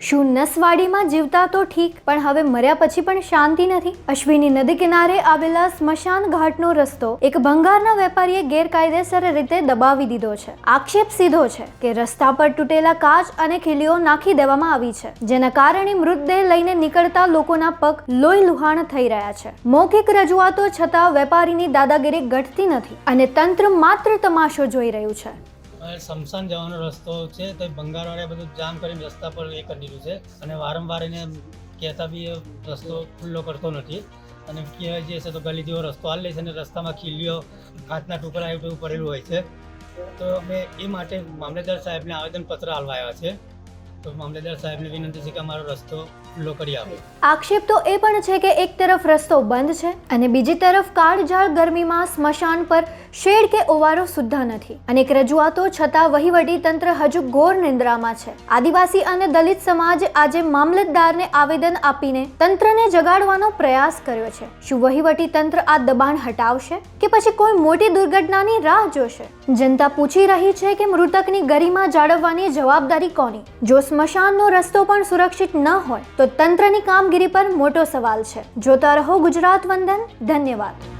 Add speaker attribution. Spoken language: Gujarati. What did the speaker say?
Speaker 1: શું નસવાડીમાં જીવતા તો ઠીક, પણ હવે મર્યા પછી પણ શાંતિ નથી? અશ્વિની નદી કિનારે આવેલા સ્મશાન ઘાટનો રસ્તો એક ભંગારના વેપારીએ ગેરકાયદેસર રીતે દબાવી દીધો છે. આક્ષેપ સીધો છે કે રસ્તા પર તૂટેલા કાચ અને ખીલીઓ નાખી દેવામાં આવી છે, જેના કારણે મૃતદેહ લઈને નીકળતા લોકોના પગ લોહી લુહાણ થઈ રહ્યા છે. મૌખિક રજૂઆતો છતાં વેપારીની દાદાગીરી ઘટતી નથી અને તંત્ર માત્ર તમાશો જોઈ રહ્યું છે.
Speaker 2: શમશાન જવાનો રસ્તો છે તો ભંગારવાળા બધું જામ કરીને રસ્તા પર એ કરી દીધું છે અને વારંવાર એને કહેતા બી રસ્તો ખુલ્લો કરતો નથી અને કહેવાય જે છે તો ગલી જેવો રસ્તો હાલ લે છે અને રસ્તામાં ખીલીઓ કાચના ટુકડા એવું બધું પડેલું હોય છે. તો અમે એ માટે મામલેદાર સાહેબને આવેદનપત્ર આપવા આવ્યા છે. તો મામલેદાર સાહેબને વિનંતી છે કે અમારો રસ્તો ખુલ્લો કરી આપે.
Speaker 1: આક્ષેપ તો એ પણ છે કે એક તરફ રસ્તો બંધ છે અને બીજી તરફ કાળઝાળ ગરમીમાં સ્મશાન પર શેડ કે ઓવારો સુદ્ધા નથી. અનેક રજૂઆતો છતાં વહીવટી તંત્ર હજુ ઘોર નિંદ્રામાં છે. આદિવાસી અને દલિત સમાજ આજે મામલતદારને આવેદન આપીને તંત્રને જગાડવાનો પ્રયાસ કર્યો છે. શું વહીવટી તંત્ર આ દબાણ હટાવશે કે પછી કોઈ મોટી દુર્ઘટનાની રાહ જોશે? જનતા પૂછી રહી છે કે મૃતકની ગરિમા જાળવવાની જવાબદારી કોની? જો સ્મશાનનો રસ્તો પણ સુરક્ષિત ન હોય તો તંત્રની કામગીરી પર મોટો સવાલ છે. જોતા રહો ગુજરાત વંદન. ધન્યવાદ.